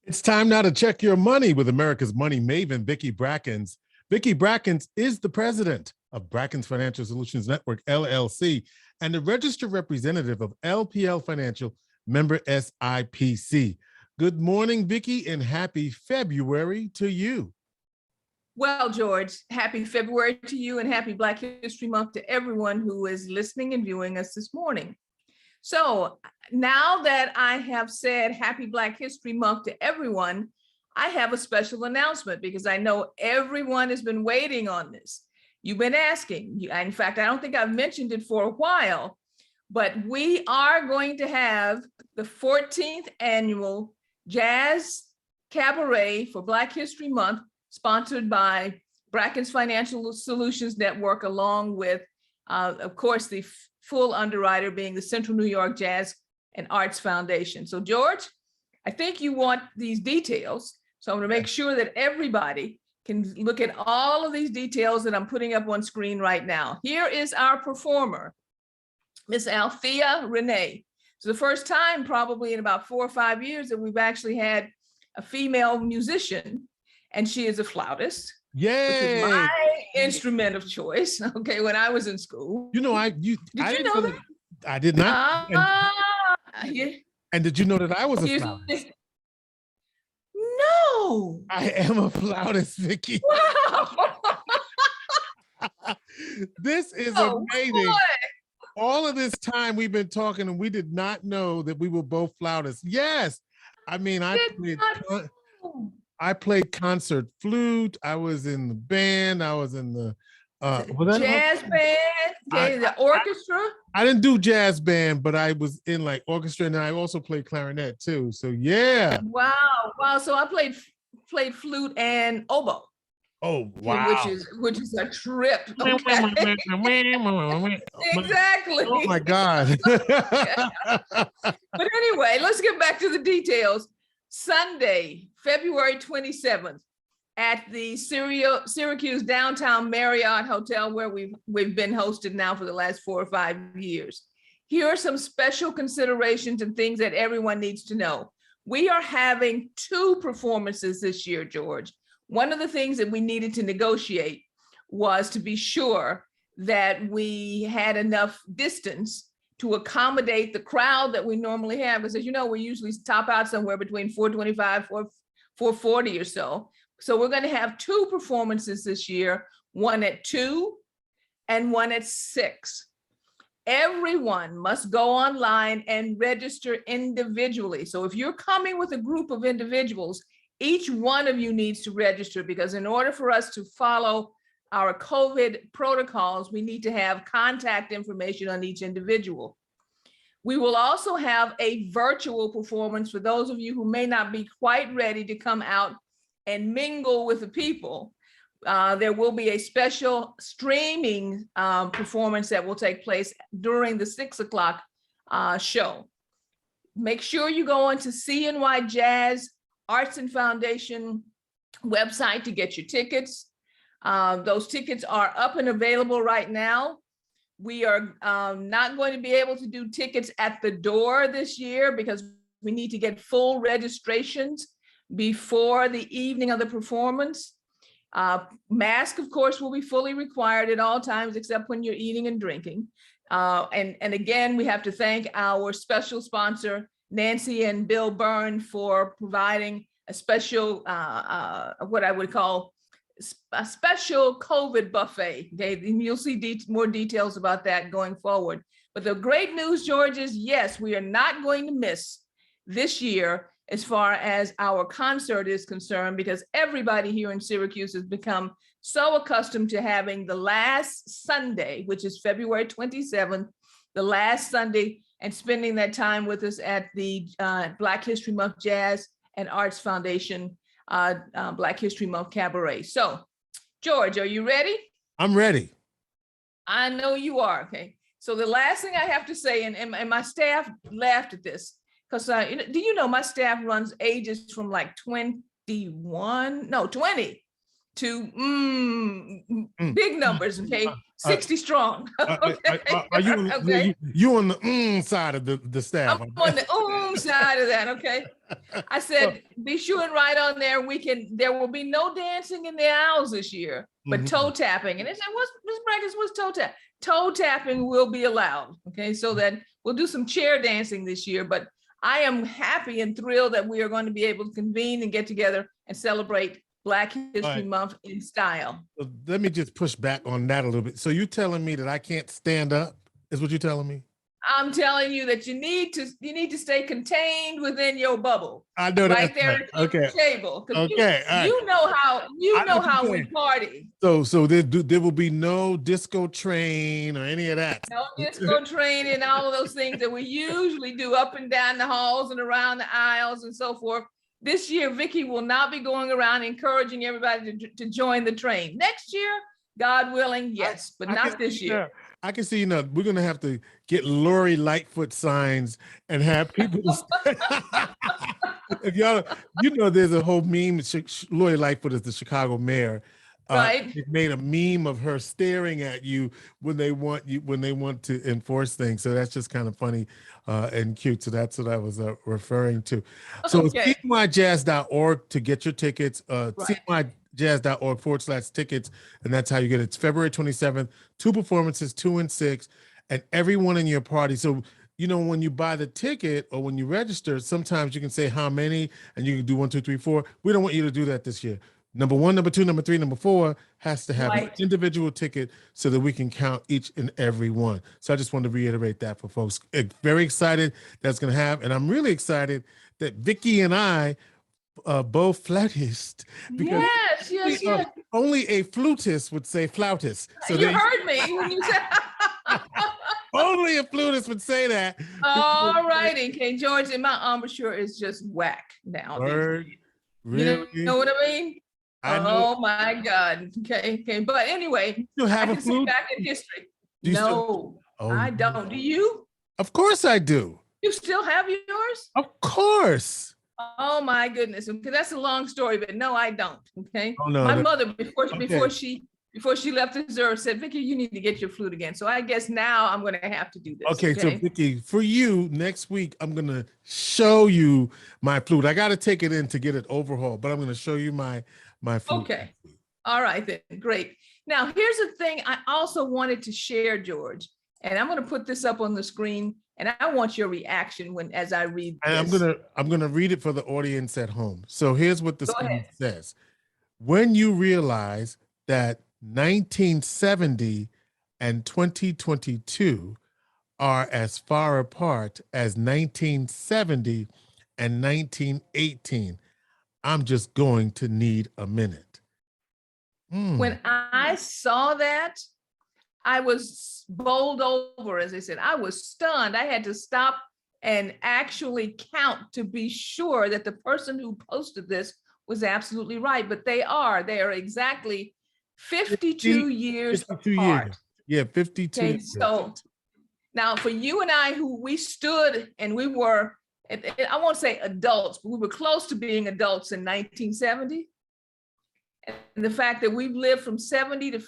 It's time now to check your money with America's money maven, Vicki Brackens. Vicki Brackens is the president of Brackens Financial Solutions Network, LLC, and the registered representative of LPL Financial, member SIPC. Good morning, Vicki, and happy February to you. Well, George, happy February to you and happy Black History Month to everyone who is listening and viewing us this morning. So now that I have said happy Black History Month to everyone, I have a special announcement because I know everyone has been waiting on this. You've been asking. In fact, I don't think I've mentioned it for a while, but we are going to have the 14th annual Jazz Cabaret for Black History Month, sponsored by Brackens Financial Solutions Network, along with, of course, the full underwriter being the Central New York Jazz and Arts Foundation. So George, I think you want these details. So I'm gonna make sure that everybody can look at all of these details that I'm putting up on screen right now. Here is our performer, Miss Althea Renee. It's the first time probably in about 4 or 5 years that we've actually had a female musician, and she is a flautist. Yay! Which was my instrument of choice. Okay, when I was in school. You know, did you know that? I did not. Yeah. And did you know that I was a flautist? No. I am a flautist, Vicki. Wow. This is amazing. Boy. All of this time we've been talking and we did not know that we were both flautists. Yes. I mean, I played concert flute. I was in the band. I was in the jazz band, the orchestra. I didn't do jazz band, but I was in like orchestra, and I also played clarinet too. So yeah. Wow. So I played flute and oboe. Oh wow. Which is a trip. Okay? Exactly. Oh my God. But anyway, let's get back to the details. Sunday, February 27th, at the Syracuse Downtown Marriott Hotel, where we've been hosted now for the last 4 or 5 years. Here are some special considerations and things that everyone needs to know. We are having 2 performances this year, George. One of the things that we needed to negotiate was to be sure that we had enough distance to accommodate the crowd that we normally have. Because as you know, we usually top out somewhere between 425, 440 or so. So we're going to have 2 performances this year, one at 2 and one at 6. Everyone must go online and register individually. So if you're coming with a group of individuals, each one of you needs to register, because in order for us to follow our COVID protocols, we need to have contact information on each individual. We will also have a virtual performance for those of you who may not be quite ready to come out and mingle with the people. There will be a special streaming performance that will take place during the 6 o'clock show. Make sure you go onto CNY Jazz Arts and Foundation website to get your tickets. Those tickets are up and available right now. We are not going to be able to do tickets at the door this year because we need to get full registrations before the evening of the performance. Mask, of course, will be fully required at all times except when you're eating and drinking. And again, we have to thank our special sponsor, Nancy and Bill Byrne, for providing a special, what I would call a special COVID buffet. Okay, and you'll see more details about that going forward. But the great news, George, is yes, we are not going to miss this year as far as our concert is concerned, because everybody here in Syracuse has become so accustomed to having the last Sunday, which is February 27th, the last Sunday, and spending that time with us at the Black History Month Jazz and Arts Foundation Black History Month Cabaret. So, George, are you ready? I'm ready. I know you are. Okay. So the last thing I have to say, and my staff laughed at this, because do you know my staff runs ages from like 20 to big numbers, okay? 60 strong. Okay. Are you on, Okay. you on the side of the staff? I'm on the side of that, okay? I said, be sure and write on there, there will be no dancing in the aisles this year, but toe tapping. And they said, Ms. Brackens, what's toe tap? Toe tapping will be allowed, okay? So that we'll do some chair dancing this year, but I am happy and thrilled that we are going to be able to convene and get together and celebrate Black History Month in style. Let me just push back on that a little bit. So you're telling me that I can't stand up, is what you're telling me? I'm telling you that you need to stay contained within your bubble. I know that. Right there at your table. Okay. You know how we party. So there will be no disco train or any of that. No disco train and all of those things that we usually do up and down the halls and around the aisles and so forth. This year, Vicki will not be going around encouraging everybody to join the train. Next year, God willing, yes, but not this year. I can see, we're going to have to get Lori Lightfoot signs and have people. If y'all, there's a whole meme. Lori Lightfoot is the Chicago mayor. Right. It made a meme of her staring at you when they want to enforce things. So that's just kind of funny and cute. So that's what I was referring to. So okay. cmyjazz.org to get your tickets. cmyjazz.org/tickets. And that's how you get it. It's February 27th, 2 performances, 2 and 6, and everyone in your party. So, when you buy the ticket or when you register, sometimes you can say how many and you can do 1, 2, 3, 4. We don't want you to do that this year. Number 1, number 2, number 3, number 4 has to have an individual ticket so that we can count each and every one. So I just wanted to reiterate that for folks. Very excited that's going to have, and I'm really excited that Vicki and I both flautist. Yes. Only a flutist would say flautist. So you heard me when you said. Only a flutist would say that. All righty, okay, George, and my embouchure is just whack now. Word. Really? You know what I mean? Oh my God. Okay. But anyway, you have a flute back in history. No, I don't. Do you? Of course I do. You still have yours? Of course. Oh my goodness. Okay, that's a long story, but no, I don't. Okay. Oh, no, my mother, before she left this earth, said, Vicki, you need to get your flute again. So I guess now I'm going to have to do this. Okay, so Vicki, for you next week, I'm going to show you my flute. I got to take it in to get it overhauled, but I'm going to show you my flute. Okay. All right, then. Great. Now, here's the thing I also wanted to share, George, and I'm going to put this up on the screen, and I want your reaction as I read this. And I'm going to read it for the audience at home. So here's what the screen says. When you realize that 1970 and 2022 are as far apart as 1970 and 1918, I'm just going to need a minute. When I saw that, I was bowled over, as they said. I was stunned. I had to stop and actually count to be sure that the person who posted this was absolutely right. But they are exactly 52 years apart. Yeah, 52 okay, years. So now for you and I, who we stood and we were, I won't say adults, but we were close to being adults in 1970. And the fact that we've lived from 70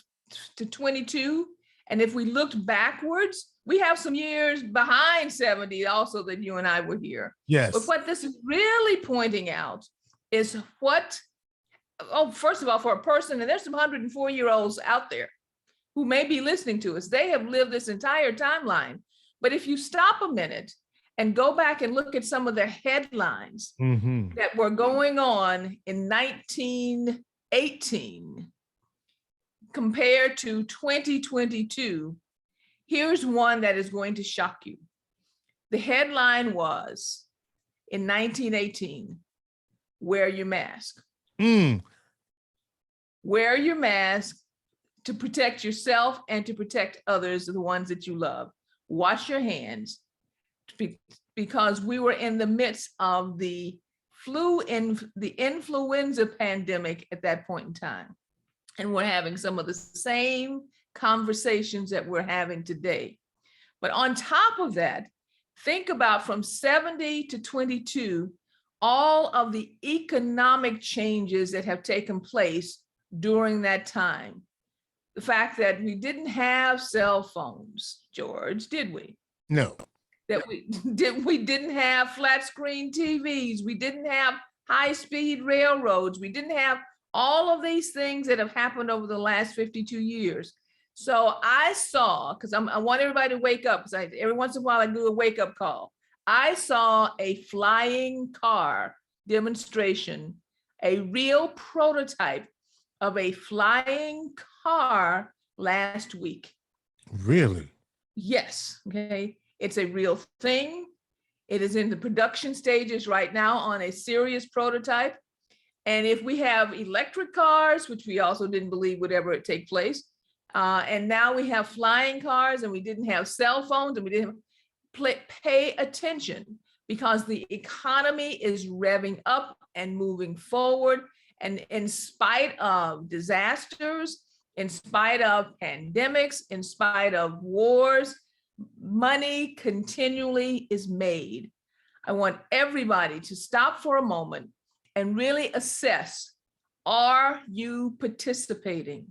to 22, and if we looked backwards, we have some years behind 70 also that you and I were here. Yes. But what this is really pointing out is first of all, for a person, and there's some 104-year-olds out there who may be listening to us, they have lived this entire timeline. But if you stop a minute and go back and look at some of the headlines that were going on in 1918 compared to 2022, here's one that is going to shock you. The headline was, in 1918, wear your mask. Wear your mask to protect yourself and to protect others, the ones that you love. Wash your hands, because we were in the midst of the influenza pandemic at that point in time. And we're having some of the same conversations that we're having today. But on top of that, think about from 70 to 22, all of the economic changes that have taken place during that time. The fact that we didn't have cell phones, George, did we? No. That we didn't have flat screen TVs. We didn't have high-speed railroads. We didn't have all of these things that have happened over the last 52 years. So I saw, because I want everybody to wake up, because every once in a while I do a wake-up call. I saw a flying car demonstration, a real prototype of a flying car last week. Really? Yes, okay. It's a real thing. It is in the production stages right now on a serious prototype. And if we have electric cars, which we also didn't believe would ever take place, and now we have flying cars and we didn't have cell phones and we didn't pay attention, because the economy is revving up and moving forward. And in spite of disasters, in spite of pandemics, in spite of wars, money continually is made. I want everybody to stop for a moment and really assess, are you participating?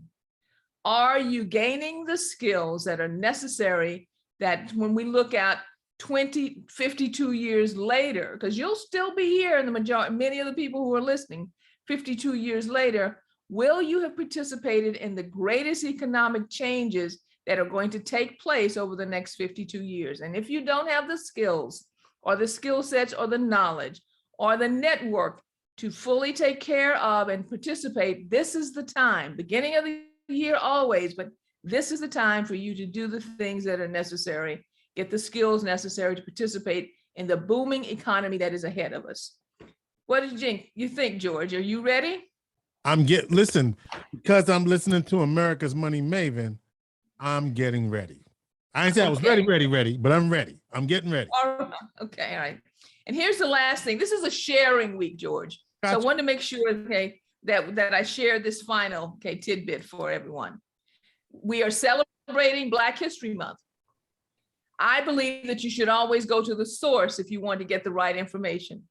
Are you gaining the skills that are necessary, that when we look at 52 years later, because you'll still be here, in the majority, many of the people who are listening, 52 years later, will you have participated in the greatest economic changes that are going to take place over the next 52 years? And if you don't have the skills or the skill sets or the knowledge or the network to fully take care of and participate, this is the time, beginning of the year always, but this is the time for you to do the things that are necessary, get the skills necessary to participate in the booming economy that is ahead of us. What did you think, George? Are you ready? Listen, because I'm listening to America's Money Maven, I'm getting ready. I didn't say I was ready, but I'm ready. I'm getting ready. All right. Okay, all right. And here's the last thing. This is a sharing week, George. Gotcha. So I wanted to make sure, okay, that I share this final, tidbit for everyone. We are celebrating Black History Month. I believe that you should always go to the source if you want to get the right information.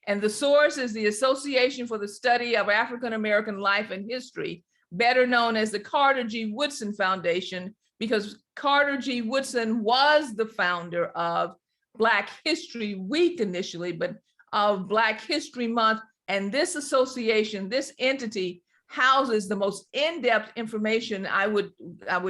And the source is the Association for the Study of African American Life and History, better known as the Carter G. Woodson Foundation, because Carter G. Woodson was the founder of Black History Week initially, but of Black History Month. And this association, this entity, houses the most in-depth information, I would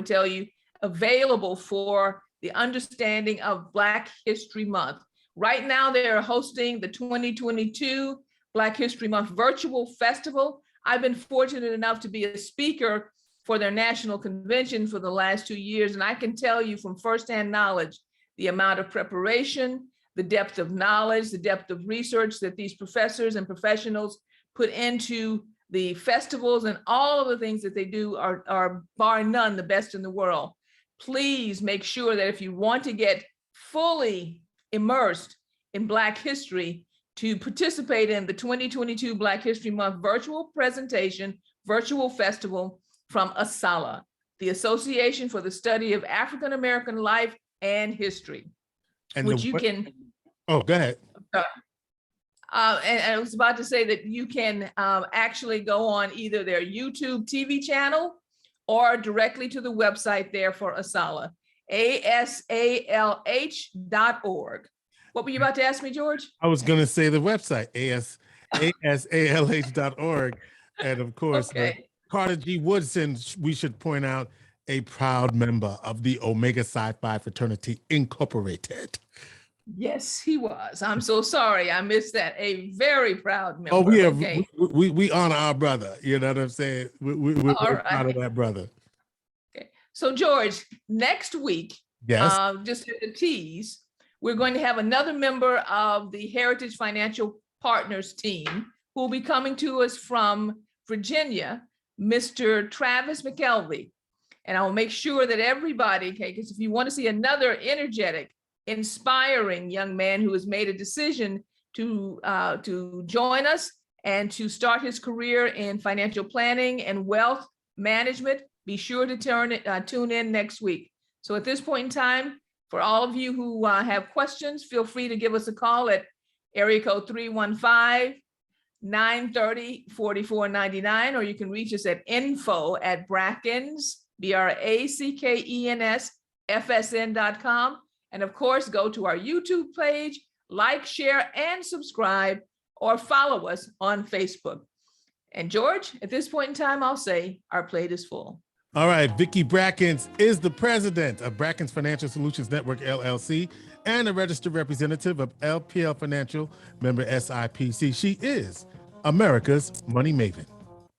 tell you, available for the understanding of Black History Month. Right now, they're hosting the 2022 Black History Month virtual festival. I've been fortunate enough to be a speaker for their national convention for the last 2 years, and I can tell you from firsthand knowledge the amount of preparation, the depth of knowledge, the depth of research that these professors and professionals put into the festivals, and all of the things that they do are bar none the best in the world. Please make sure that if you want to get fully immersed in Black history, to participate in the 2022 Black History Month virtual presentation, virtual festival from ASALH, the Association for the Study of African American Life and History, and which you can. Oh, go ahead. And I was about to say that you can actually go on either their YouTube TV channel or directly to the website there for ASALH, asalh.org. What were you about to ask me, George? I was going to say the website, asalh.org. And of course, Carter G. Woodson, we should point out, a proud member of the Omega Psi Phi Fraternity Incorporated. Yes, he was. I'm so sorry. I missed that. A very proud member. Oh, we honor our brother. You know what I'm saying? We're proud of that brother. Okay. So, George, next week, yes, just as a tease, we're going to have another member of the Heritage Financial Partners team who will be coming to us from Virginia, Mr. Travis McKelvey. And I will make sure that everybody, because if you want to see another energetic, inspiring young man who has made a decision to join us and to start his career in financial planning and wealth management, be sure to tune in next week. So at this point in time, for all of you who have questions, feel free to give us a call at area code 315-986-5842. 930-4499, or you can reach us at info@Brackens, Brackens FSN.com. And of course, go to our YouTube page, like, share, and subscribe, or follow us on Facebook. And George, at this point in time, I'll say our plate is full. All right, Vicki Brackens is the president of Brackens Financial Solutions Network, LLC, and a registered representative of LPL Financial, member SIPC. She is America's Money Maven.